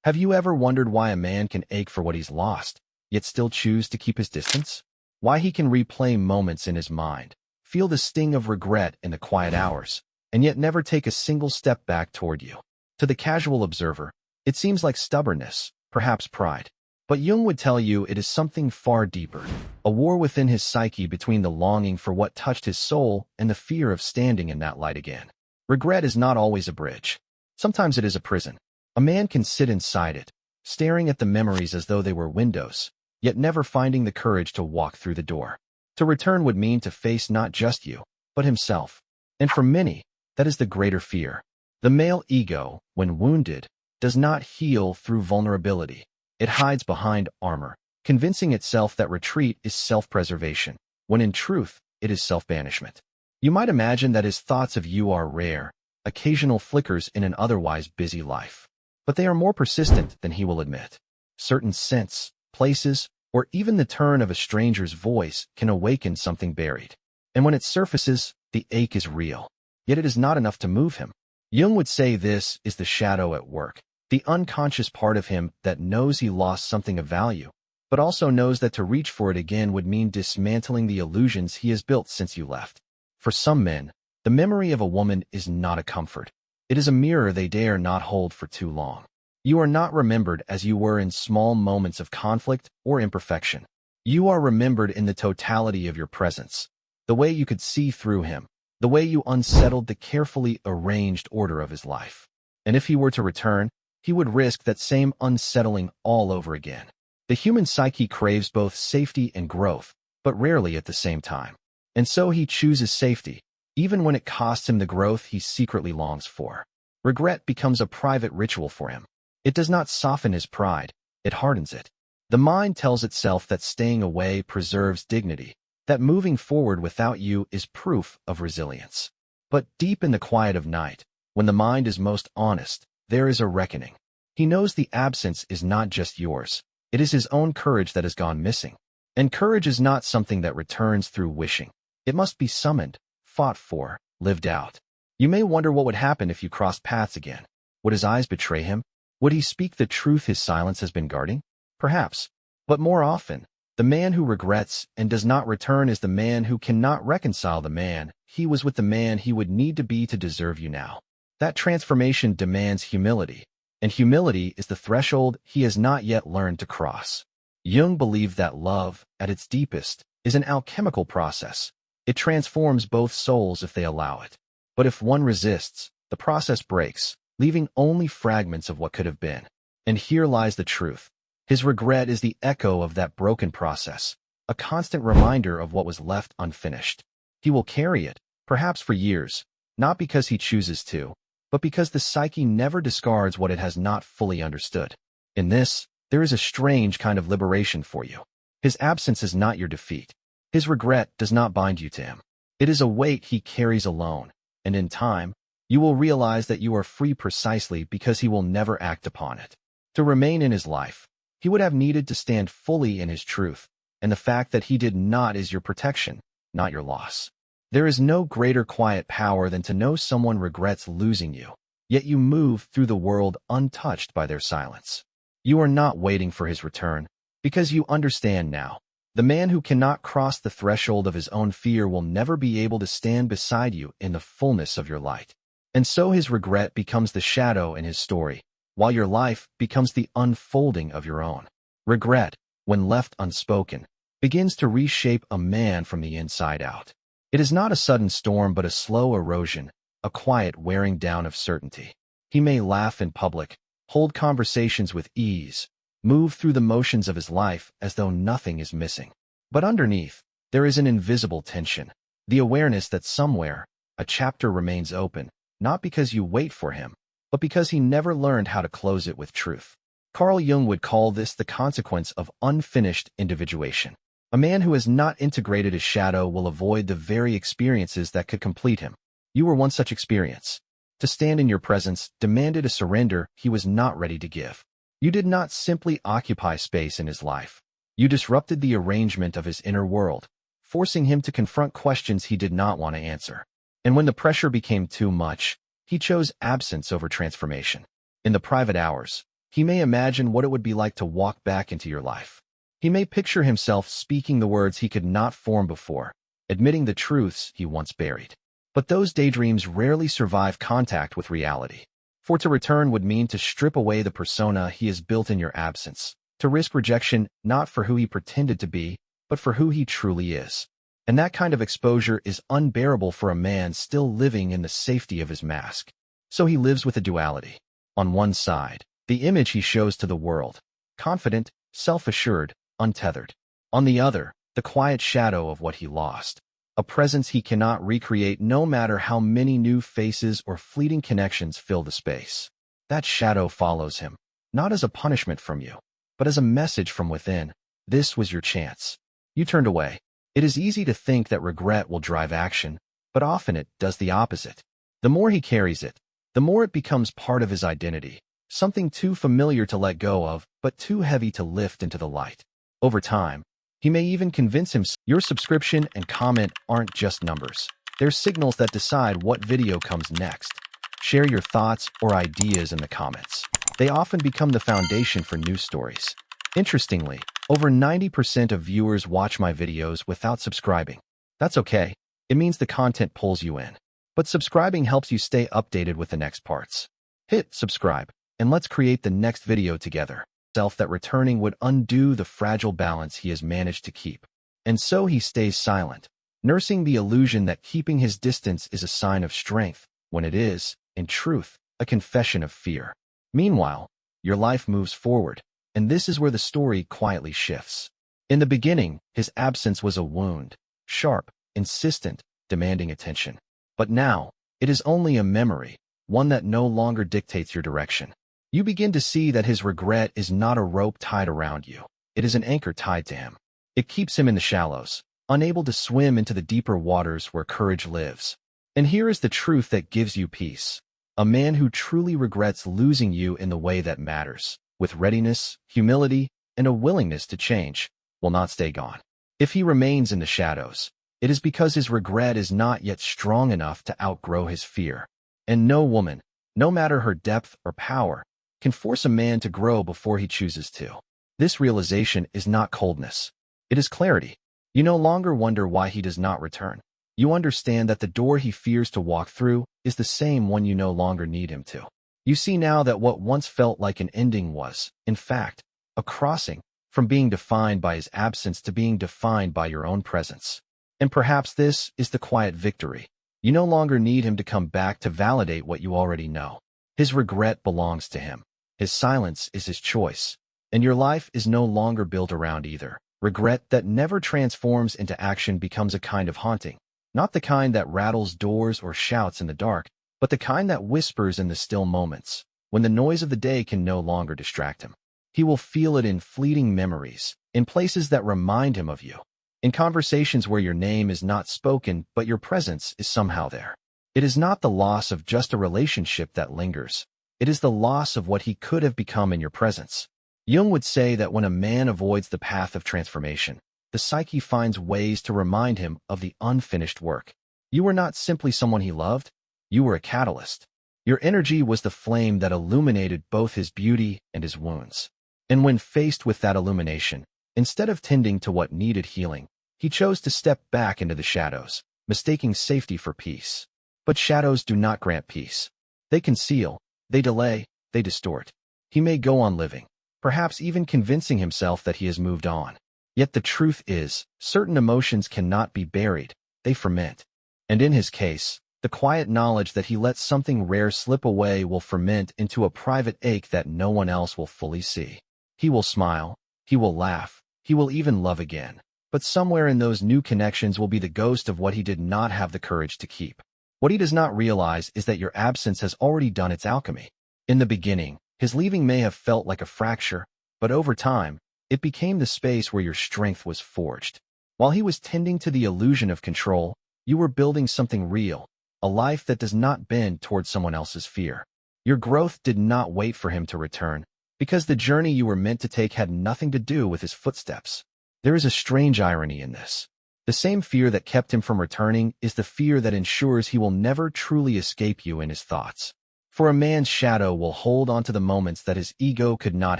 Have you ever wondered why a man can ache for what he's lost, yet still choose to keep his distance? Why he can replay moments in his mind, feel the sting of regret in the quiet hours, and yet never take a single step back toward you? To the casual observer, it seems like stubbornness, perhaps pride. But Jung would tell you it is something far deeper, a war within his psyche between the longing for what touched his soul and the fear of standing in that light again. Regret is not always a bridge. Sometimes it is a prison. A man can sit inside it, staring at the memories as though they were windows, yet never finding the courage to walk through the door. To return would mean to face not just you, but himself. And for many, that is the greater fear. The male ego, when wounded, does not heal through vulnerability. It hides behind armor, convincing itself that retreat is self-preservation, when in truth, it is self-banishment. You might imagine that his thoughts of you are rare, occasional flickers in an otherwise busy life. But they are more persistent than he will admit. Certain scents, places, or even the turn of a stranger's voice can awaken something buried. And when it surfaces, the ache is real. Yet it is not enough to move him. Jung would say this is the shadow at work, the unconscious part of him that knows he lost something of value, but also knows that to reach for it again would mean dismantling the illusions he has built since you left. For some men, the memory of a woman is not a comfort. It is a mirror they dare not hold for too long. You are not remembered as you were in small moments of conflict or imperfection. You are remembered in the totality of your presence, the way you could see through him, the way you unsettled the carefully arranged order of his life. And if he were to return, he would risk that same unsettling all over again. The human psyche craves both safety and growth, but rarely at the same time. And so he chooses safety, even when it costs him the growth he secretly longs for. Regret becomes a private ritual for him. It does not soften his pride, it hardens it. The mind tells itself that staying away preserves dignity, that moving forward without you is proof of resilience. But deep in the quiet of night, when the mind is most honest, there is a reckoning. He knows the absence is not just yours. It is his own courage that has gone missing. And courage is not something that returns through wishing. It must be summoned, fought for, lived out. You may wonder what would happen if you crossed paths again. Would his eyes betray him? Would he speak the truth his silence has been guarding? Perhaps. But more often, the man who regrets and does not return is the man who cannot reconcile the man he was with the man he would need to be to deserve you now. That transformation demands humility, and humility is the threshold he has not yet learned to cross. Jung believed that love, at its deepest, is an alchemical process. It transforms both souls if they allow it. But if one resists, the process breaks, leaving only fragments of what could have been. And here lies the truth. His regret is the echo of that broken process, a constant reminder of what was left unfinished. He will carry it, perhaps for years, not because he chooses to, but because the psyche never discards what it has not fully understood. In this, there is a strange kind of liberation for you. His absence is not your defeat. His regret does not bind you to him. It is a weight he carries alone, and in time, you will realize that you are free precisely because he will never act upon it. To remain in his life, he would have needed to stand fully in his truth, and the fact that he did not is your protection, not your loss. There is no greater quiet power than to know someone regrets losing you, yet you move through the world untouched by their silence. You are not waiting for his return, because you understand now. The man who cannot cross the threshold of his own fear will never be able to stand beside you in the fullness of your light. And so his regret becomes the shadow in his story, while your life becomes the unfolding of your own. Regret, when left unspoken, begins to reshape a man from the inside out. It is not a sudden storm but a slow erosion, a quiet wearing down of certainty. He may laugh in public, hold conversations with ease, move through the motions of his life as though nothing is missing. But underneath, there is an invisible tension, the awareness that somewhere, a chapter remains open, not because you wait for him, but because he never learned how to close it with truth. Carl Jung would call this the consequence of unfinished individuation. A man who has not integrated his shadow will avoid the very experiences that could complete him. You were one such experience. To stand in your presence demanded a surrender he was not ready to give. You did not simply occupy space in his life. You disrupted the arrangement of his inner world, forcing him to confront questions he did not want to answer. And when the pressure became too much, he chose absence over transformation. In the private hours, He may imagine what it would be like to walk back into your life. He may picture himself speaking the words he could not form before, admitting the truths he once buried. But those daydreams rarely survive contact with reality. For to return would mean to strip away the persona he has built in your absence, to risk rejection not for who he pretended to be, but for who he truly is. And that kind of exposure is unbearable for a man still living in the safety of his mask. So he lives with a duality. On one side, the image he shows to the world, confident, self-assured, untethered. On the other, the quiet shadow of what he lost, a presence he cannot recreate no matter how many new faces or fleeting connections fill the space. That shadow follows him, not as a punishment from you, but as a message from within. This was your chance. You turned away. It is easy to think that regret will drive action, but often it does the opposite. The more he carries it, the more it becomes part of his identity, something too familiar to let go of, but too heavy to lift into the light. Over time, he may even convince himself your subscription and comment aren't just numbers. They're signals that decide what video comes next. Share your thoughts or ideas in the comments. They often become the foundation for news stories. Interestingly, over 90% of viewers watch my videos without subscribing. That's okay. It means the content pulls you in. But subscribing helps you stay updated with the next parts. Hit subscribe, and let's create the next video together. That returning would undo the fragile balance he has managed to keep. And so he stays silent, nursing the illusion that keeping his distance is a sign of strength, when it is, in truth, a confession of fear. Meanwhile, your life moves forward, and this is where the story quietly shifts. In the beginning, his absence was a wound, sharp, insistent, demanding attention. But now, it is only a memory, one that no longer dictates your direction. You begin to see that his regret is not a rope tied around you. It is an anchor tied to him. It keeps him in the shallows, unable to swim into the deeper waters where courage lives. And here is the truth that gives you peace. A man who truly regrets losing you in the way that matters, with readiness, humility, and a willingness to change, will not stay gone. If he remains in the shadows, it is because his regret is not yet strong enough to outgrow his fear. And no woman, no matter her depth or power, can force a man to grow before he chooses to. This realization is not coldness. It is clarity. You no longer wonder why he does not return. You understand that the door he fears to walk through is the same one you no longer need him to. You see now that what once felt like an ending was, in fact, a crossing, from being defined by his absence to being defined by your own presence. And perhaps this is the quiet victory. You no longer need him to come back to validate what you already know. His regret belongs to him. His silence is his choice. And your life is no longer built around either. Regret that never transforms into action becomes a kind of haunting. Not the kind that rattles doors or shouts in the dark, but the kind that whispers in the still moments, when the noise of the day can no longer distract him. He will feel it in fleeting memories, in places that remind him of you, in conversations where your name is not spoken but your presence is somehow there. It is not the loss of just a relationship that lingers. It is the loss of what he could have become in your presence. Jung would say that when a man avoids the path of transformation, the psyche finds ways to remind him of the unfinished work. You were not simply someone he loved, you were a catalyst. Your energy was the flame that illuminated both his beauty and his wounds. And when faced with that illumination, instead of tending to what needed healing, he chose to step back into the shadows, mistaking safety for peace. But shadows do not grant peace. They conceal, they delay, they distort. He may go on living, perhaps even convincing himself that he has moved on. Yet the truth is, certain emotions cannot be buried, they ferment. And in his case, the quiet knowledge that he let something rare slip away will ferment into a private ache that no one else will fully see. He will smile, he will laugh, he will even love again. But somewhere in those new connections will be the ghost of what he did not have the courage to keep. What he does not realize is that your absence has already done its alchemy. In the beginning, his leaving may have felt like a fracture, but over time, it became the space where your strength was forged. While he was tending to the illusion of control, you were building something real, a life that does not bend toward someone else's fear. Your growth did not wait for him to return, because the journey you were meant to take had nothing to do with his footsteps. There is a strange irony in this. The same fear that kept him from returning is the fear that ensures he will never truly escape you in his thoughts. For a man's shadow will hold onto the moments that his ego could not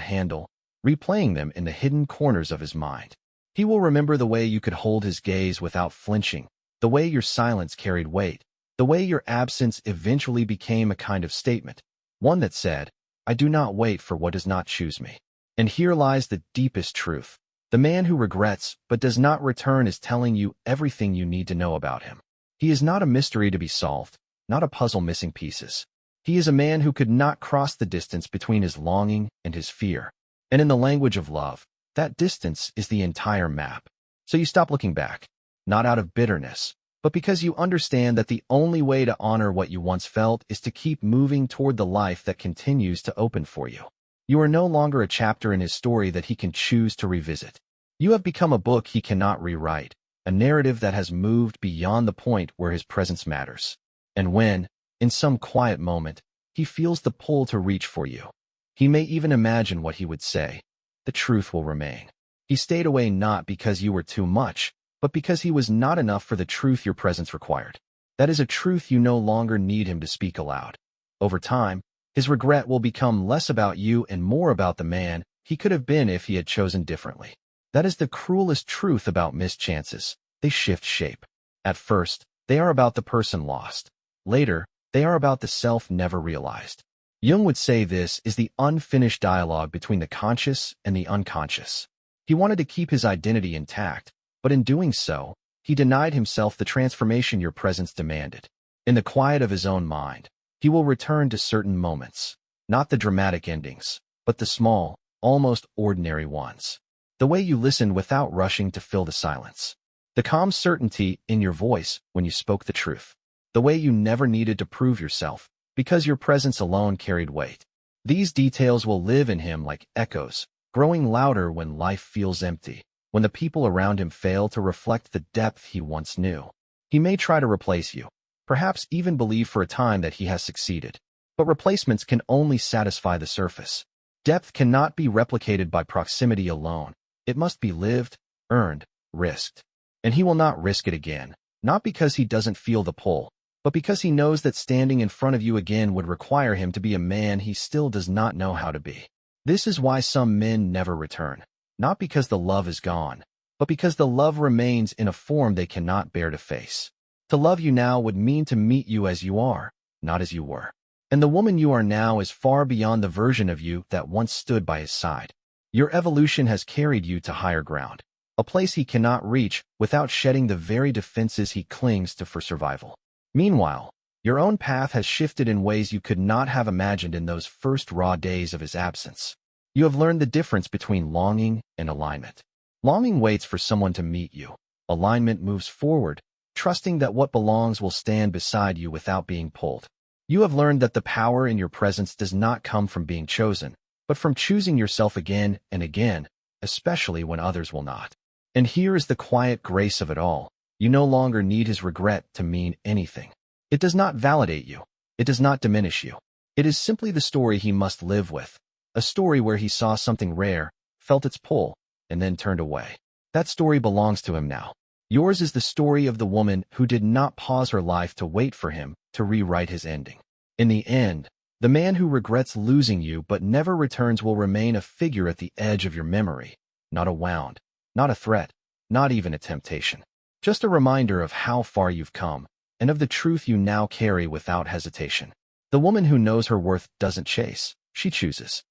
handle, replaying them in the hidden corners of his mind. He will remember the way you could hold his gaze without flinching, the way your silence carried weight, the way your absence eventually became a kind of statement, one that said, "I do not wait for what does not choose me." And here lies the deepest truth. The man who regrets but does not return is telling you everything you need to know about him. He is not a mystery to be solved, not a puzzle missing pieces. He is a man who could not cross the distance between his longing and his fear. And in the language of love, that distance is the entire map. So you stop looking back, not out of bitterness, but because you understand that the only way to honor what you once felt is to keep moving toward the life that continues to open for you. You are no longer a chapter in his story that he can choose to revisit. You have become a book he cannot rewrite, a narrative that has moved beyond the point where his presence matters. And when, in some quiet moment, he feels the pull to reach for you, he may even imagine what he would say. The truth will remain. He stayed away not because you were too much, but because he was not enough for the truth your presence required. That is a truth you no longer need him to speak aloud. Over time, his regret will become less about you and more about the man he could have been if he had chosen differently. That is the cruelest truth about missed chances. They shift shape. At first, they are about the person lost. Later, they are about the self never realized. Jung would say this is the unfinished dialogue between the conscious and the unconscious. He wanted to keep his identity intact, but in doing so, he denied himself the transformation your presence demanded. In the quiet of his own mind, he will return to certain moments, not the dramatic endings, but the small, almost ordinary ones. The way you listened without rushing to fill the silence. The calm certainty in your voice when you spoke the truth. The way you never needed to prove yourself, because your presence alone carried weight. These details will live in him like echoes, growing louder when life feels empty, when the people around him fail to reflect the depth he once knew. He may try to replace you, perhaps even believe for a time that he has succeeded. But replacements can only satisfy the surface. Depth cannot be replicated by proximity alone. It must be lived, earned, risked. And he will not risk it again, not because he doesn't feel the pull, but because he knows that standing in front of you again would require him to be a man he still does not know how to be. This is why some men never return, not because the love is gone, but because the love remains in a form they cannot bear to face. To love you now would mean to meet you as you are, not as you were. And the woman you are now is far beyond the version of you that once stood by his side. Your evolution has carried you to higher ground, a place he cannot reach without shedding the very defenses he clings to for survival. Meanwhile, your own path has shifted in ways you could not have imagined in those first raw days of his absence. You have learned the difference between longing and alignment. Longing waits for someone to meet you. Alignment moves forward, trusting that what belongs will stand beside you without being pulled. You have learned that the power in your presence does not come from being chosen, but from choosing yourself again and again, especially when others will not. And here is the quiet grace of it all. You no longer need his regret to mean anything. It does not validate you. It does not diminish you. It is simply the story he must live with. A story where he saw something rare, felt its pull, and then turned away. That story belongs to him now. Yours is the story of the woman who did not pause her life to wait for him to rewrite his ending. In the end, the man who regrets losing you but never returns will remain a figure at the edge of your memory, not a wound, not a threat, not even a temptation. Just a reminder of how far you've come, and of the truth you now carry without hesitation. The woman who knows her worth doesn't chase, she chooses.